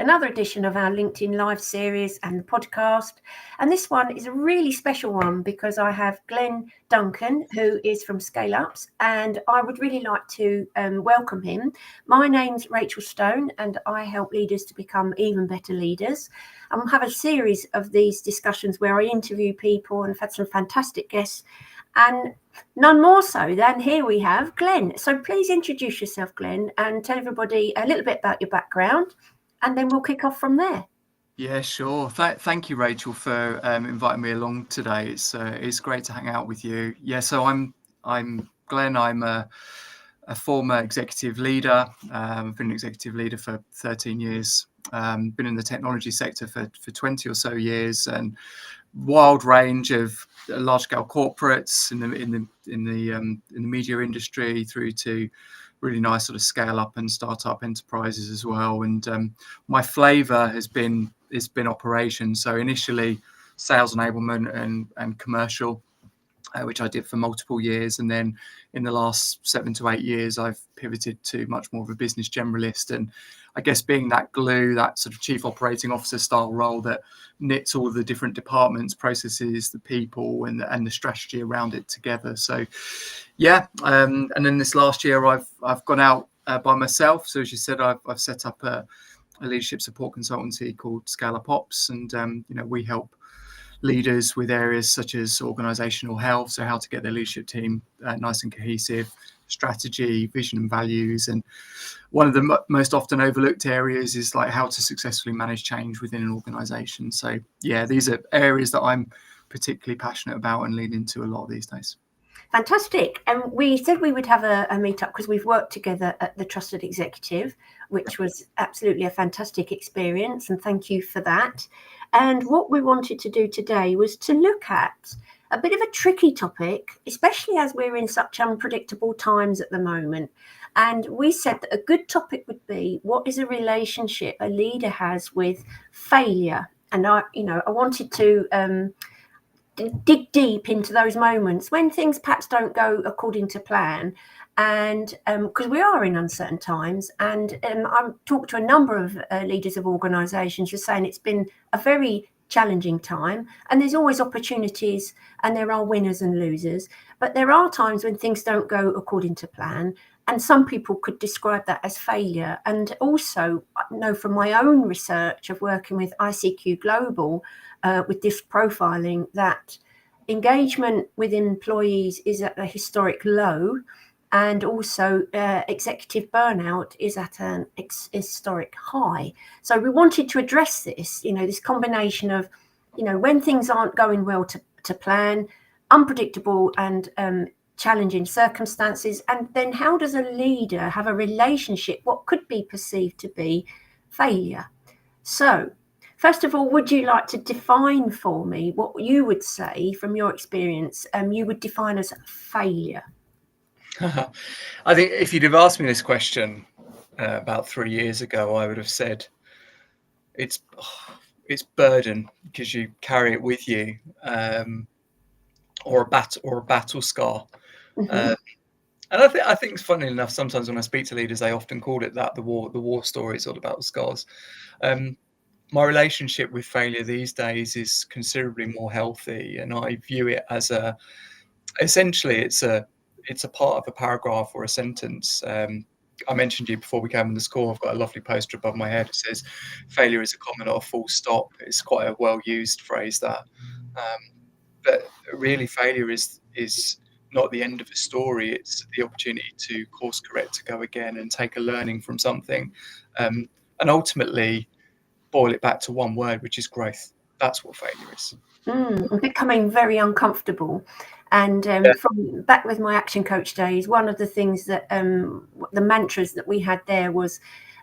another edition of our LinkedIn Live series and the podcast. And this one is a really special one because I have Glen Duncan, who is from Scale Ups, and I would really like to welcome him. My name's Rachel Stone, and I help leaders to become even better leaders. And we'll have a series of these discussions where I interview people, and I've had some fantastic guests, and none more so than here we have Glen. So please introduce yourself, Glen, and tell everybody a little bit about your background, and then we'll kick off from there. Yeah, sure. Thank you, Rachel, for inviting me along today. It's great to hang out with you. Yeah, so I'm Glen. I'm a former executive leader. I've been an executive leader for 13 years. Been in the technology sector for 20 or so years, and wild range of large-scale corporates in the media industry through to really nice sort of scale-up and startup enterprises as well. And my flavour has been operations. So initially, sales enablement and commercial, which I did for multiple years, and then in the last 7 to 8 years, I've pivoted to much more of a business generalist, and I guess being that glue, that sort of chief operating officer style role that knits all of the different departments, processes, the people, and the strategy around it together. So, yeah, and then this last year, I've gone out by myself. So as you said, I've set up a leadership support consultancy called Scale Up Ops, and we help leaders with areas such as organizational health, so how to get their leadership team nice and cohesive, strategy, vision and values. And one of the most often overlooked areas is like how to successfully manage change within an organization. So yeah, these are areas that I'm particularly passionate about and lean into a lot these days. Fantastic. And we said we would have a meet-up because we've worked together at the Trusted Executive, which was absolutely a fantastic experience, and thank you for that. And what we wanted to do today was to look at a bit of a tricky topic, especially as we're in such unpredictable times at the moment. And we said that a good topic would be, what is a relationship a leader has with failure? And I wanted to dig deep into those moments when things perhaps don't go according to plan, and because we are in uncertain times. And I've talked to a number of leaders of organisations who are saying it's been a very challenging time, and there's always opportunities, and there are winners and losers, but there are times when things don't go according to plan, and some people could describe that as failure. And also, I know from my own research of working with ICQ Global with disc profiling, that engagement with employees is at a historic low, and also executive burnout is at an historic high. So we wanted to address this, this combination of, when things aren't going well to plan, unpredictable and challenging circumstances, and then how does a leader have a relationship, what could be perceived to be failure? So first of all, would you like to define for me what you would say from your experience you would define as failure? I think if you'd have asked me this question about 3 years ago, I would have said it's burden, because you carry it with you, or a battle scar. Mm-hmm. And I think it's funny enough, sometimes when I speak to leaders, they often call it that, the war story is all about the scars. My relationship with failure these days is considerably more healthy, and I view it as essentially it's a part of a paragraph or a sentence. I mentioned you before we came on this call, I've got a lovely poster above my head. It says, failure is a comma, not a full stop. It's quite a well-used phrase, that. But really, failure is not the end of a story. It's the opportunity to course correct, to go again and take a learning from something. And ultimately boil it back to one word, which is growth. That's what failure is. Becoming very uncomfortable. And from back with my action coach days, one of the things that the mantras that we had there was,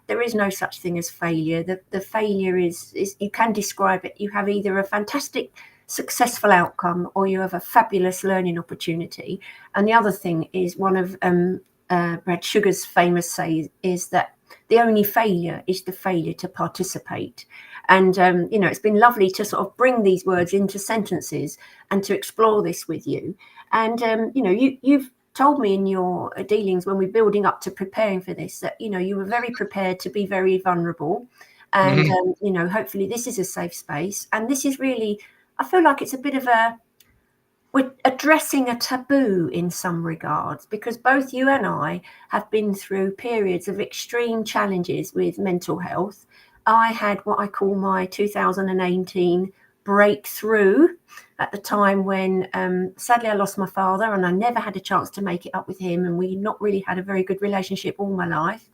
there is no such thing as failure. The failure is you can describe it. You have either a fantastic successful outcome or you have a fabulous learning opportunity. And the other thing is, one of Brad Sugar's famous saying is that the only failure is the failure to participate. And, it's been lovely to sort of bring these words into sentences and to explore this with you. And, you've told me in your dealings when we're building up to preparing for this that, you were very prepared to be very vulnerable. And, hopefully this is a safe space. And this is really, I feel like it's a bit of we're addressing a taboo in some regards, because both you and I have been through periods of extreme challenges with mental health. I had what I call my 2018 breakthrough at the time when sadly I lost my father, and I never had a chance to make it up with him, and we not really had a very good relationship all my life.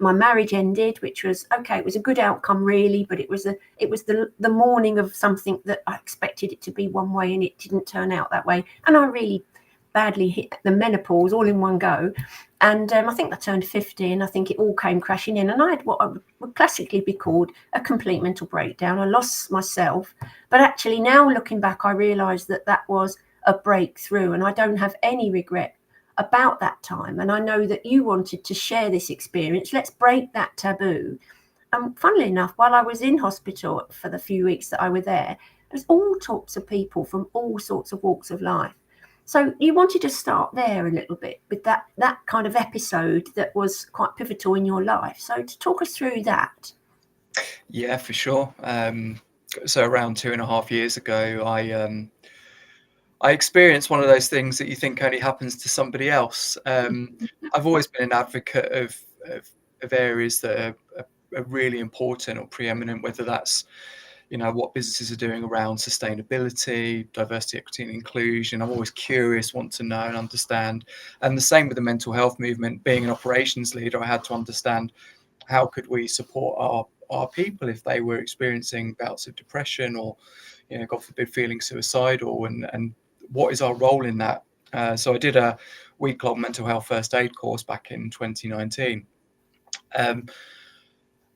My marriage ended, which was okay. It was a good outcome, really, but it was the morning of something that I expected it to be one way, and it didn't turn out that way. And I really badly hit the menopause all in one go. And I think I turned 50, and I think it all came crashing in. And I had what would classically be called a complete mental breakdown. I lost myself, but actually now looking back, I realised that was a breakthrough, and I don't have any regret about that time. And I know that you wanted to share this experience. Let's break that taboo. And funnily enough, while I was in hospital for the few weeks that I was there's all sorts of people from all sorts of walks of life. So you wanted to start there a little bit with that kind of episode that was quite pivotal in your life. So to talk us through that. Yeah, for sure. So around 2.5 years ago, I experienced one of those things that you think only happens to somebody else. I've always been an advocate of areas that are really important or preeminent, whether that's what businesses are doing around sustainability, diversity, equity, and inclusion. I'm always curious, want to know and understand. And the same with the mental health movement. Being an operations leader, I had to understand how could we support our people if they were experiencing bouts of depression or, God forbid, feeling suicidal, and what is our role in that? So I did a week-long mental health first aid course back in 2019.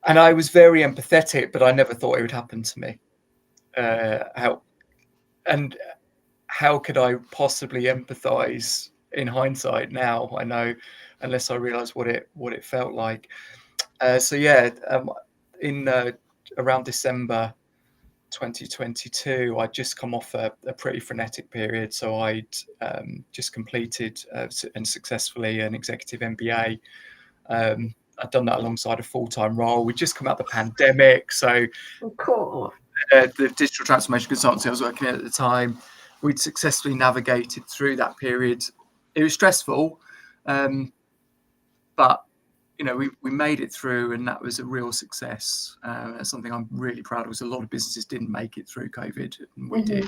And I was very empathetic, but I never thought it would happen to me. How could I possibly empathize in hindsight now? I know, unless I realized what it felt like. In around December 2022, I'd just come off a pretty frenetic period. So I'd just completed and successfully an executive MBA. I'd done that alongside a full-time role. We'd just come out of the pandemic. So Cool. The digital transformation consultancy I was working at the time, we'd successfully navigated through that period. It was stressful, but we made it through, and that was a real success. That's something I'm really proud of, because a lot of businesses didn't make it through COVID, and we did.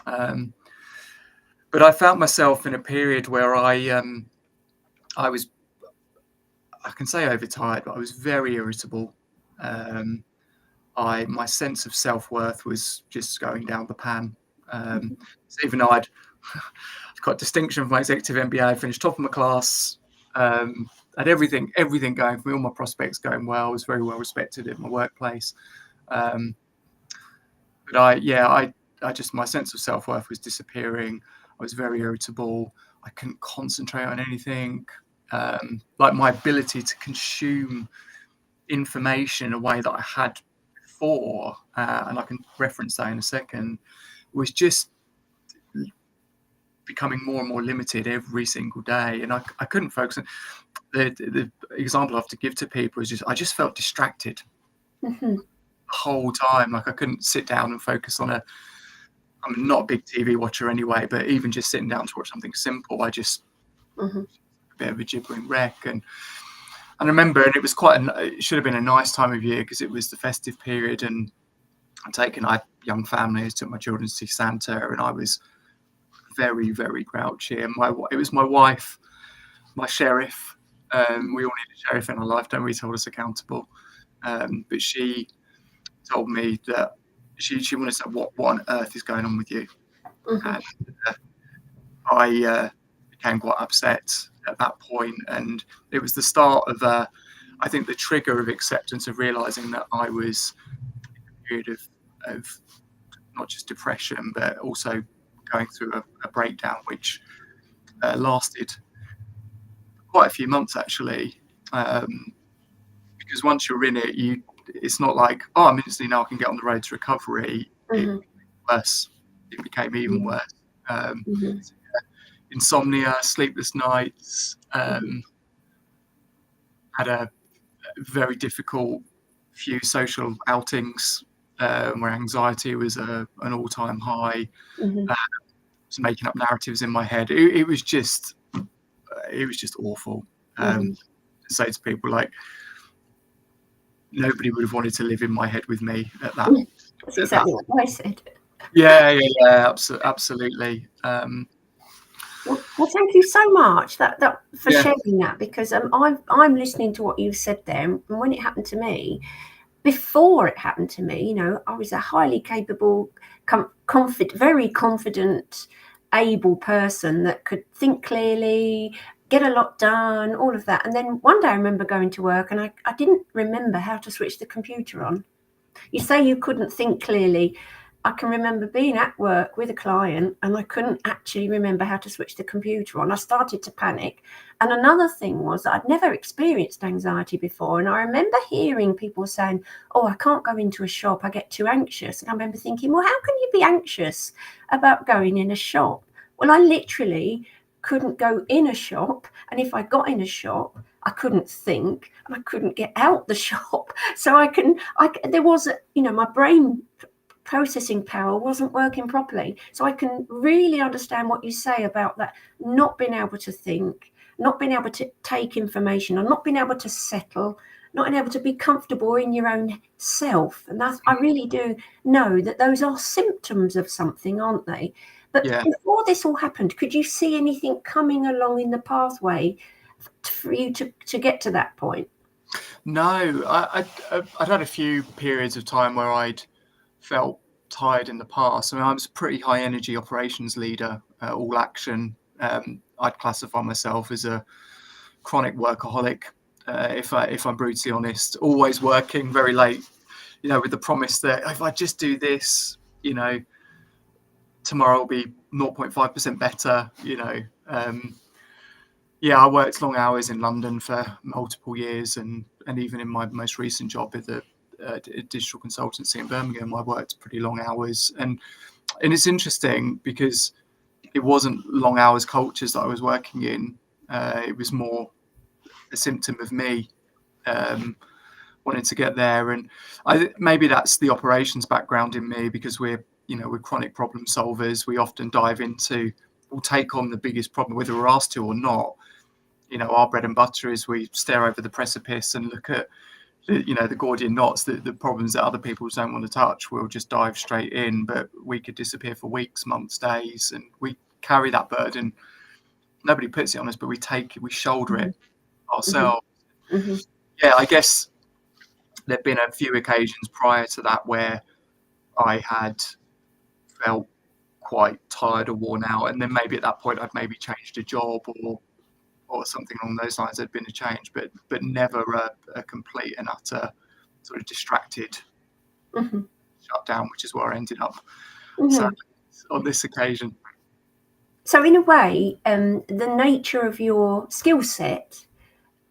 But I found myself in a period where I was, I can say overtired, but I was very irritable. My sense of self-worth was just going down the pan. So even though I'd got distinction from my executive MBA, I finished top of my class, had everything going for me, all my prospects going well. I was very well respected in my workplace. But I just, my sense of self-worth was disappearing. I was very irritable. I couldn't concentrate on anything. Like my ability to consume information in a way that I had before, and I can reference that in a second, was just becoming more and more limited every single day, and I couldn't focus. The example I have to give to people is I just felt distracted the whole time. Like I couldn't sit down and focus on I'm not a big TV watcher anyway, but even just sitting down to watch something simple, I just a bit of a gibbering wreck. And I remember, and it was it should have been a nice time of year because it was the festive period, and I had young families, took my children to see Santa, and I was very, very grouchy. And it was my wife, my sheriff. We all need a sheriff in our life, don't we? Hold us accountable. But she told me that she wanted to know what on earth is going on with you. And I became quite upset at that point, and it was the start of I think the trigger of acceptance, of realizing that I was in a period of not just depression, but also going through a breakdown, which lasted quite a few months actually. Because once you're in it, it's not like, I'm instantly now I can get on the road to recovery. It became even worse. Insomnia, sleepless nights, had a very difficult few social outings where anxiety was an all-time high. Mm-hmm. I was making up narratives in my head. It was just awful. Mm-hmm. To say to people, like, nobody would have wanted to live in my head with me at that. That's exactly what I said. Yeah, absolutely. Well, thank you so much that for Yeah, sharing that, because I'm listening to what you said there, and when it happened to me, before it happened to me, I was a highly capable, very confident, able person that could think clearly, get a lot done, all of that. And then one day I remember going to work and I didn't remember how to switch the computer on. You say you couldn't think clearly. I can remember being at work with a client and I couldn't actually remember how to switch the computer on. I started to panic. And another thing was that I'd never experienced anxiety before. And I remember hearing people saying, oh, I can't go into a shop, I get too anxious. And I remember thinking, well, how can you be anxious about going in a shop? Well, I literally couldn't go in a shop. And if I got in a shop, I couldn't think and I couldn't get out the shop. So there was, my brain processing power wasn't working properly. So I can really understand what you say about that, not being able to think, not being able to take information, or not being able to settle, not being able to be comfortable in your own self. And I really do know that those are symptoms of something, aren't they? But yeah. before this all happened, could you see anything coming along in the pathway for you to get to that point? No, I'd had a few periods of time where I'd felt tired in the past. I mean, I was a pretty high energy operations leader, all action. I'd classify myself as a chronic workaholic, if I'm brutally honest. Always working very late, with the promise that if I just do this, tomorrow will be 0.5% better. I worked long hours in London for multiple years, and even in my most recent job at the digital consultancy in Birmingham, I worked pretty long hours. And it's interesting because it wasn't long hours cultures that I was working in. It was more a symptom of me wanting to get there. And maybe that's the operations background in me, because we're chronic problem solvers. We often we'll take on the biggest problem, whether we're asked to or not. Our bread and butter is we stare over the precipice and look at the Gordian knots, the problems that other people don't want to touch. We'll just dive straight in, but we could disappear for weeks, months, days, and we carry that burden. Nobody puts it on us, but we shoulder it ourselves. Mm-hmm. Yeah, I guess there've been a few occasions prior to that where I had felt quite tired or worn out, and then maybe at that point I'd maybe changed a job or something along those lines. There'd been a change, but never a complete and utter sort of distracted shutdown, which is where I ended up. So on this occasion. So in a way, the nature of your skill set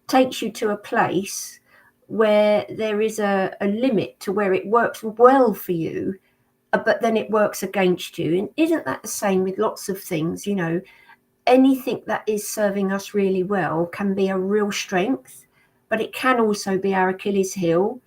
takes you to a place where there is a limit to where it works well for you, but then it works against you. And isn't that the same with lots of things? Anything that is serving us really well can be a real strength, but it can also be our Achilles heel.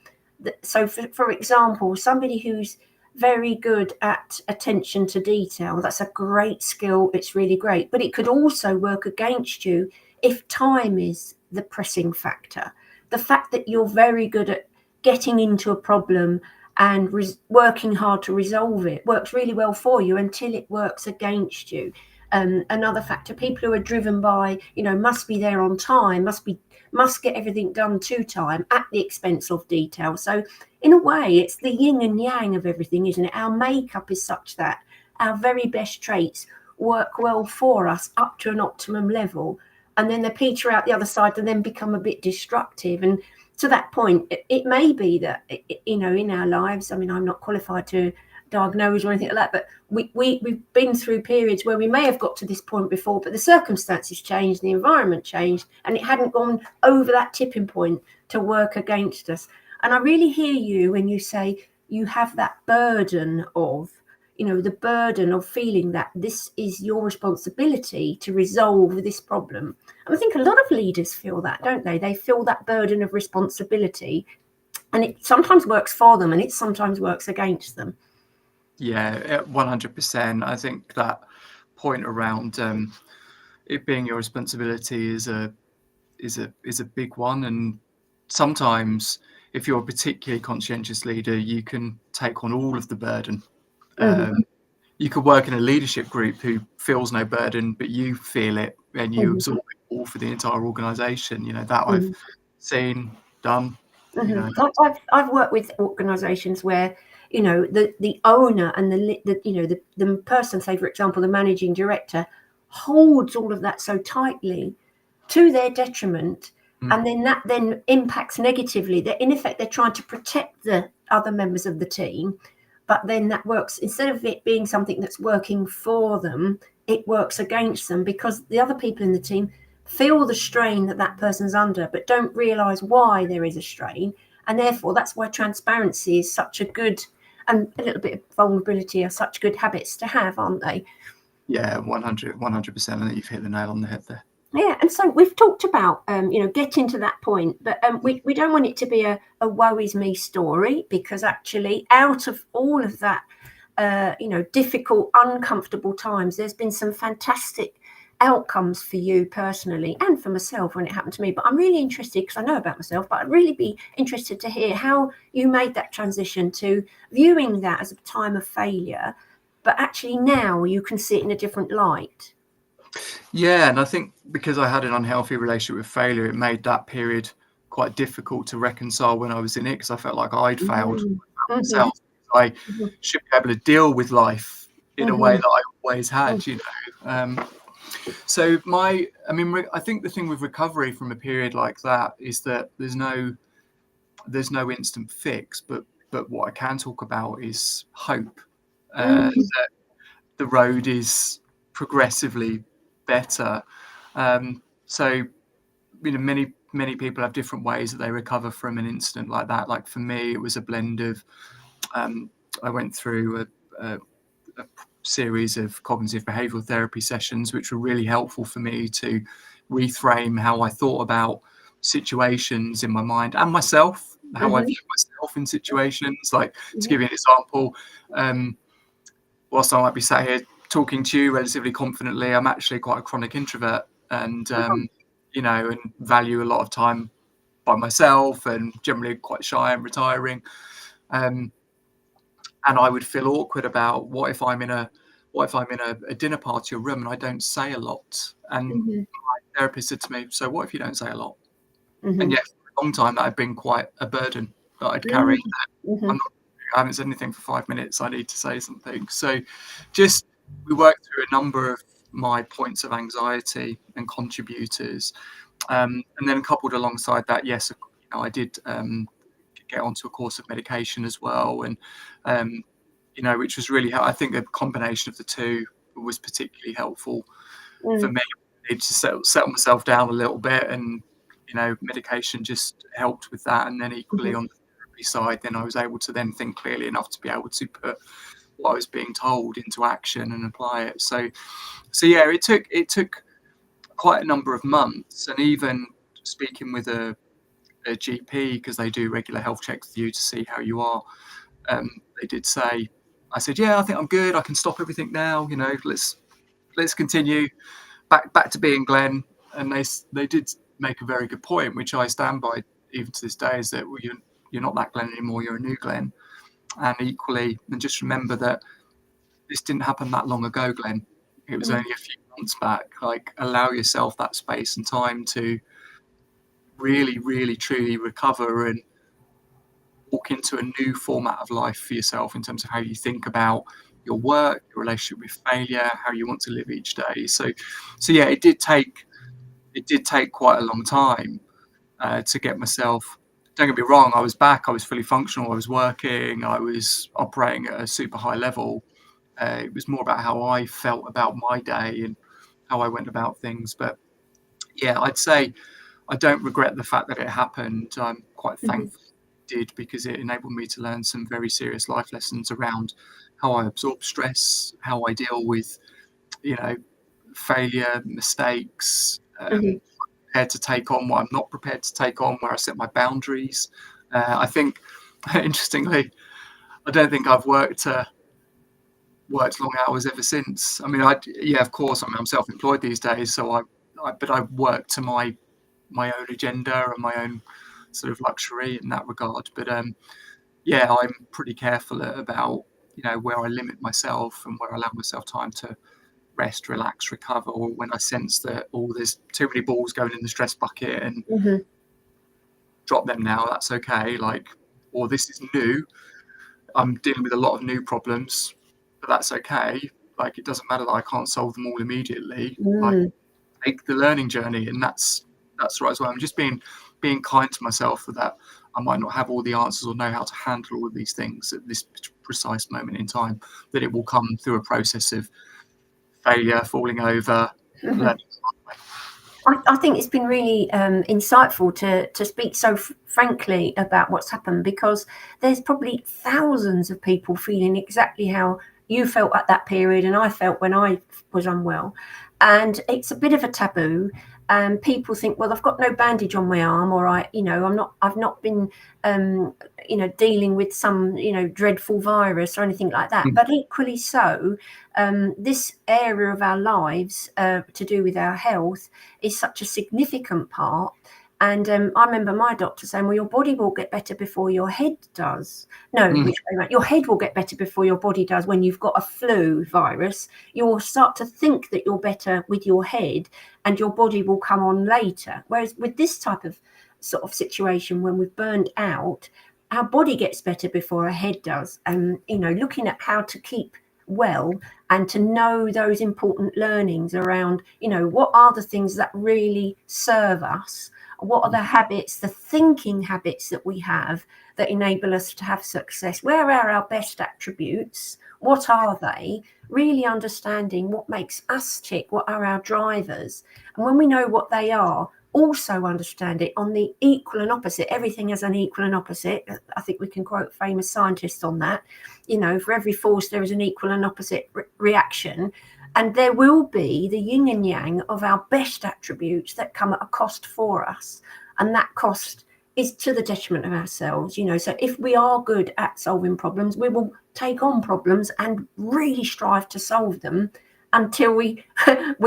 So for example, somebody who's very good at attention to detail, that's a great skill, it's really great, but it could also work against you if time is the pressing factor. The fact that you're very good at getting into a problem and working hard to resolve it works really well for you until it works against you. Another factor, people who are driven by, must be there on time, must get everything done to time at the expense of detail. So in a way, it's the yin and yang of everything, isn't it? Our makeup is such that our very best traits work well for us up to an optimum level, and then they peter out the other side and then become a bit destructive. And to that point, it may be that, in our lives, I mean, I'm not qualified to diagnose or anything like that, but we've been through periods where we may have got to this point before, but the circumstances changed, the environment changed, and it hadn't gone over that tipping point to work against us. And I really hear you when you say you have that burden of, the burden of feeling that this is your responsibility to resolve this problem. And I think a lot of leaders feel that, don't they? They feel that burden of responsibility. And it sometimes works for them and it sometimes works against them. Yeah, 100%. I think that point around it being your responsibility is a big one, and sometimes if you're a particularly conscientious leader, you can take on all of the burden. Mm-hmm. You could work in a leadership group who feels no burden, but you feel it and you Mm-hmm. absorb it all for the entire organisation. You know, that I've Mm-hmm. seen done. You know, Mm-hmm. I've worked with organisations where, you know, the owner and the person, say for example the managing director, holds all of that so tightly to their detriment, and then that then impacts negatively. That in effect they're trying to protect the other members of the team, but then that works, instead of it being something that's working for them, it works against them, because the other people in the team feel the strain that that person's under, but don't realise why there is a strain. And therefore, that's why transparency is such a good, and a little bit of vulnerability are such good habits to have, aren't they? yeah, 100%. I think you've hit the nail on the head there. Yeah, and so we've talked about, getting to that point, but we don't want it to be a woe is me story, because actually out of all of that, difficult, uncomfortable times, there's been some fantastic outcomes for you personally and for myself when it happened to me. But I'm really interested, because I know about myself, but I'd really be interested to hear how you made that transition to viewing that as a time of failure, but actually now you can see it in a different light. Yeah, and I think because I had an unhealthy relationship with failure, it made that period quite difficult to reconcile when I was in it, because I felt like I'd failed Mm-hmm. myself. I Mm-hmm. should be able to deal with life in a way Mm-hmm. that I always had, you know. So I think the thing with recovery from a period like that is that there's no instant fix, but what I can talk about is hope. Mm-hmm. That the road is progressively better. So many people have different ways that they recover from an incident like that. Like for me, it was a blend of I went through a series of cognitive behavioral therapy sessions, which were really helpful for me to reframe how I thought about situations in my mind and myself, how I Mm-hmm. view myself in situations. Like, to Mm-hmm. give you an example, whilst I might be sat here talking to you relatively confidently, I'm actually quite a chronic introvert, and and value a lot of time by myself, and generally quite shy and retiring. And I would feel awkward about what if I'm in a dinner party or room and I don't say a lot. And Mm-hmm. my therapist said to me, "So what if you don't say a lot?" And Mm-hmm. yet, for a long time, that had been quite a burden that I'd carried. Mm-hmm. I haven't said anything for 5 minutes. I need to say something. So, just we worked through a number of my points of anxiety and contributors, and then coupled alongside that, yes, I did get onto a course of medication as well, and which was really I think a combination of the two was particularly helpful for me. I needed to settle myself down a little bit, and medication just helped with that. And then equally Mm-hmm. on the therapy side, then I was able to then think clearly enough to be able to put what I was being told into action and apply it. So yeah, it took quite a number of months, and even speaking with a GP, because they do regular health checks with you to see how you are. They did say, I said, yeah, I think I'm good. I can stop everything now. Let's continue back to being Glen. And they did make a very good point, which I stand by even to this day, is that you're not that Glen anymore. You're a new Glen. And equally, and just remember that this didn't happen that long ago, Glen. It was only a few months back. Like, allow yourself that space and time to really, really, truly recover and walk into a new format of life for yourself in terms of how you think about your work, your relationship with failure, how you want to live each day. So yeah, it did take quite a long time to get myself. Don't get me wrong, I was back, I was fully functional, I was working, I was operating at a super high level. It was more about how I felt about my day and how I went about things. But yeah, I'd say I don't regret the fact that it happened. I'm quite Mm-hmm. thankful it did, because it enabled me to learn some very serious life lessons around how I absorb stress, how I deal with, you know, failure, mistakes, Mm-hmm. prepared to take on what I'm not prepared to take on, where I set my boundaries. I think, interestingly, I don't think I've worked long hours ever since. I mean, of course, I'm self-employed these days, so but I work to my own agenda and my own sort of luxury in that regard. But yeah, I'm pretty careful about where I limit myself and where I allow myself time to rest, relax, recover, or when I sense that there's too many balls going in the stress bucket and drop them now, that's okay. Or this is new, I'm dealing with a lot of new problems, but that's okay. It doesn't matter that I can't solve them all immediately. Take the learning journey, and that's right as well. I'm just being kind to myself for that. I might not have all the answers or know how to handle all of these things at this precise moment in time, that it will come through a process of failure, falling over, learning. I think it's been really insightful to speak so frankly about what's happened, because there's probably thousands of people feeling exactly how you felt at that period and I felt when I was unwell. And it's a bit of a taboo. People think, well, I've got no bandage on my arm, or I've not been, dealing with some, dreadful virus or anything like that. But equally so, this area of our lives to do with our health is such a significant part. And I remember my doctor saying, well, your body will get better before your head does. No, which way around? Your head will get better before your body does. When you've got a flu virus, you'll start to think that you're better with your head and your body will come on later. Whereas with this type of sort of situation, when we've burned out, our body gets better before our head does. And, looking at how to keep well and to know those important learnings around, what are the things that really serve us? What are the habits, the thinking habits that we have that enable us to have success? Where are our best attributes? What are they? Really understanding what makes us tick, what are our drivers? And when we know what they are, also understand it on the equal and opposite. Everything has an equal and opposite. I think we can quote famous scientists on that. For every force, there is an equal and opposite reaction. And there will be the yin and yang of our best attributes that come at a cost for us. And that cost is to the detriment of ourselves. So if we are good at solving problems, we will take on problems and really strive to solve them until we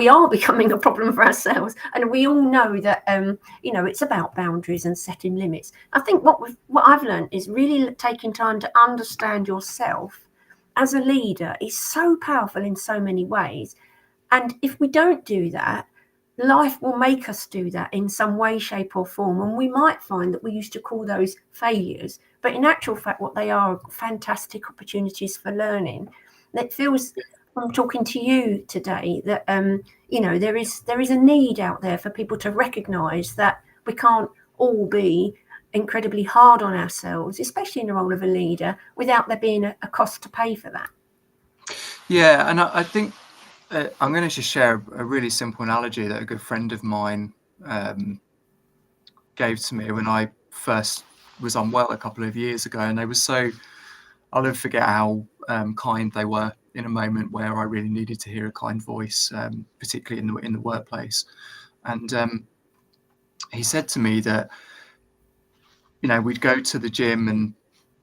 are becoming a problem for ourselves. And we all know that, it's about boundaries and setting limits. I think what I've learned is really taking time to understand yourself as a leader is so powerful in so many ways. And if we don't do that, life will make us do that in some way, shape or form. And we might find that we used to call those failures, but in actual fact, what they are fantastic opportunities for learning. It feels, from talking to you today, that, there is a need out there for people to recognise that we can't all be incredibly hard on ourselves, especially in the role of a leader, without there being a cost to pay for that. Yeah, and I think I'm going to just share a really simple analogy that a good friend of mine gave to me when I first was unwell a couple of years ago, and I'll never forget how kind they were in a moment where I really needed to hear a kind voice, particularly in the workplace. And he said to me that we'd go to the gym and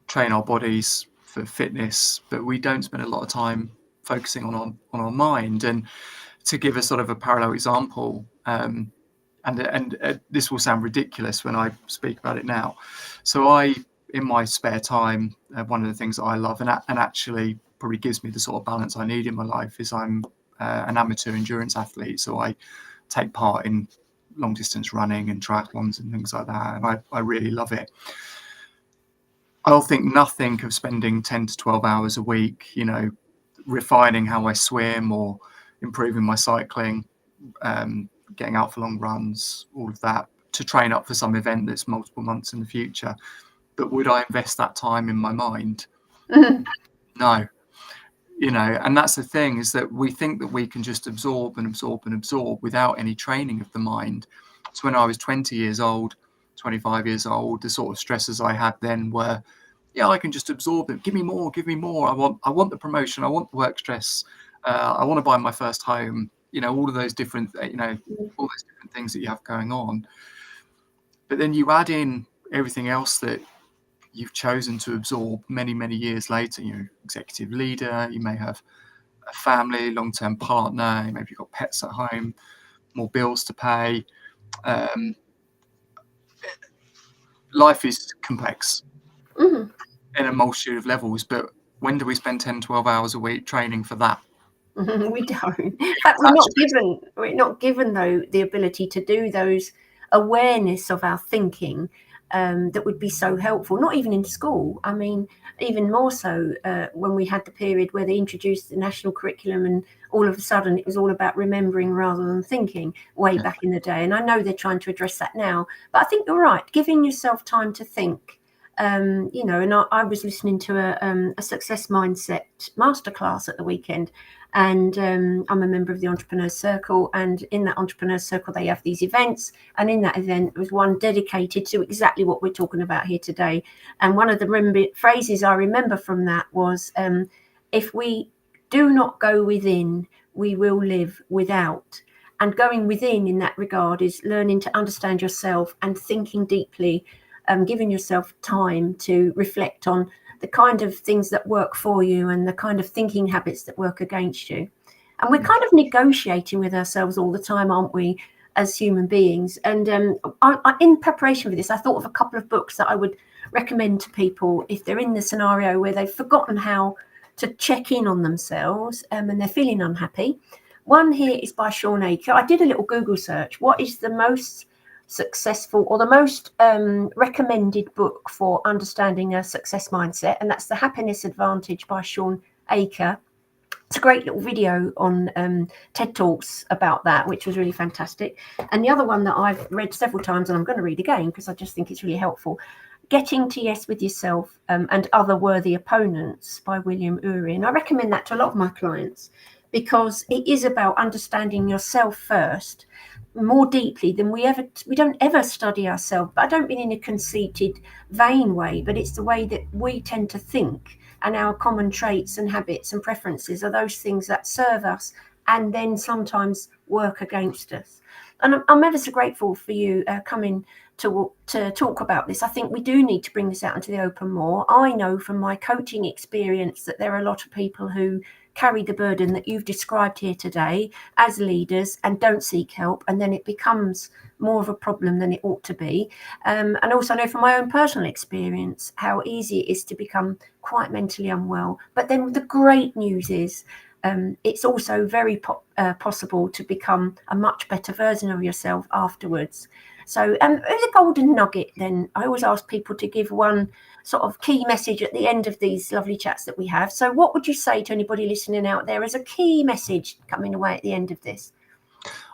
train our bodies for fitness, but we don't spend a lot of time focusing on our mind. And to give a sort of a parallel example, and this will sound ridiculous when I speak about it now. So in my spare time, one of the things that I love and actually probably gives me the sort of balance I need in my life is I'm an amateur endurance athlete. So I take part in long distance running and triathlons and things like that. And I really love it. I'll think nothing of spending 10 to 12 hours a week, refining how I swim or improving my cycling, getting out for long runs, all of that, to train up for some event that's multiple months in the future. But would I invest that time in my mind? No. And that's the thing, is that we think that we can just absorb and absorb and absorb without any training of the mind. So when I was 20 years old, 25 years old, the sort of stresses I had then were, I can just absorb it. Give me more. I want the promotion. I want the work stress. I want to buy my first home. All of those different, all those different things that you have going on. But then you add in everything else that you've chosen to absorb many, many years later. Executive leader, you may have a family, long-term partner, maybe you've got pets at home, more bills to pay. Life is complex in a multitude of levels, but when do we spend 10, 12 hours a week training for that? We don't. In fact, we're not given though the ability to do those awareness of our thinking that would be so helpful, not even in school. I mean, even more so when we had the period where they introduced the national curriculum and all of a sudden it was all about remembering rather than thinking way back in the day. And I know they're trying to address that now, but I think you're right, giving yourself time to think. And I was listening to a success mindset masterclass at the weekend, and I'm a member of the Entrepreneurs Circle, and in that Entrepreneurs Circle they have these events, and in that event was one dedicated to exactly what we're talking about here today. And one of the phrases I remember from that was, if we do not go within, we will live without. And going within in that regard is learning to understand yourself and thinking deeply, giving yourself time to reflect on the kind of things that work for you and the kind of thinking habits that work against you. And we're kind of negotiating with ourselves all the time, aren't we, as human beings? And in preparation for this, I thought of a couple of books that I would recommend to people if they're in the scenario where they've forgotten how to check in on themselves and they're feeling unhappy. One here is by Shawn Achor. I did a little Google search. What is the most successful or the most recommended book for understanding a success mindset? And that's The Happiness Advantage by Shawn Achor. It's a great little video on TED Talks about that, which was really fantastic. And the other one that I've read several times and I'm going to read again because I just think it's really helpful, Getting to Yes with Yourself and Other Worthy Opponents by William Ury. And I recommend that to a lot of my clients because it is about understanding yourself first, more deeply than we don't ever study ourselves. But I don't mean in a conceited, vain way, but it's the way that we tend to think, and our common traits and habits and preferences are those things that serve us and then sometimes work against us. And I'm ever so grateful for you coming to talk about this. I think we do need to bring this out into the open more. I know from my coaching experience that there are a lot of people who carry the burden that you've described here today as leaders and don't seek help, and then it becomes more of a problem than it ought to be. And also know from my own personal experience how easy it is to become quite mentally unwell. But then the great news is it's also very possible to become a much better version of yourself afterwards. So as a golden nugget, then I always ask people to give one sort of key message at the end of these lovely chats that we have. So what would you say to anybody listening out there as a key message coming away at the end of this?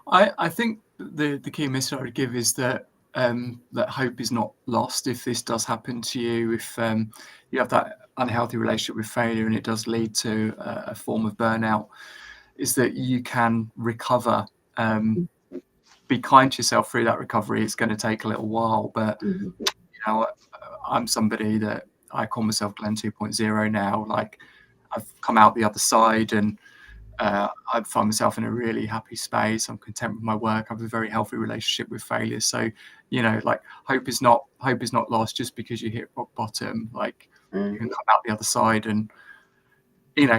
I think the key message I would give is that that hope is not lost if this does happen to you, if you have that unhealthy relationship with failure and it does lead to a form of burnout, is that you can recover. Be kind to yourself through that recovery. It's going to take a little while, but I'm somebody that I call myself Glen 2.0 now. Like, I've come out the other side and I find myself in a really happy space. I'm content with my work. I have a very healthy relationship with failure. So, like, hope is not lost just because you hit rock bottom. Like, you can come out the other side and,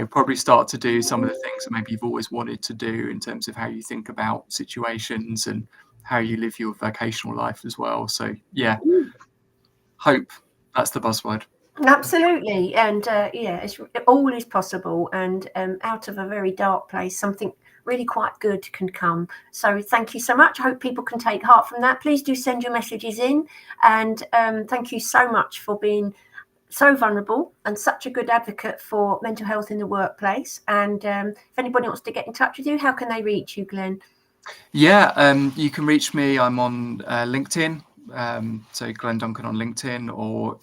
probably start to do some of the things that maybe you've always wanted to do in terms of how you think about situations and how you live your vocational life as well. So, yeah, hope, that's the buzzword. Absolutely. And all is possible, and out of a very dark place something really quite good can come. So thank you so much. I hope people can take heart from that. Please do send your messages in, and thank you so much for being so vulnerable and such a good advocate for mental health in the workplace. And if anybody wants to get in touch with you, how can they reach you, Glen? Yeah, you can reach me. I'm on LinkedIn. So Glen Duncan on LinkedIn, or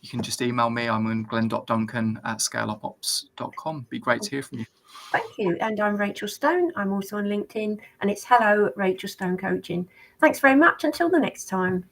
you can just email me. I'm on glen.duncan@scaleupops.com. Be great to hear from you. Thank you. And I'm Rachel Stone. I'm also on LinkedIn, and it's hello@Rachel Stone Coaching. Thanks very much. Until the next time.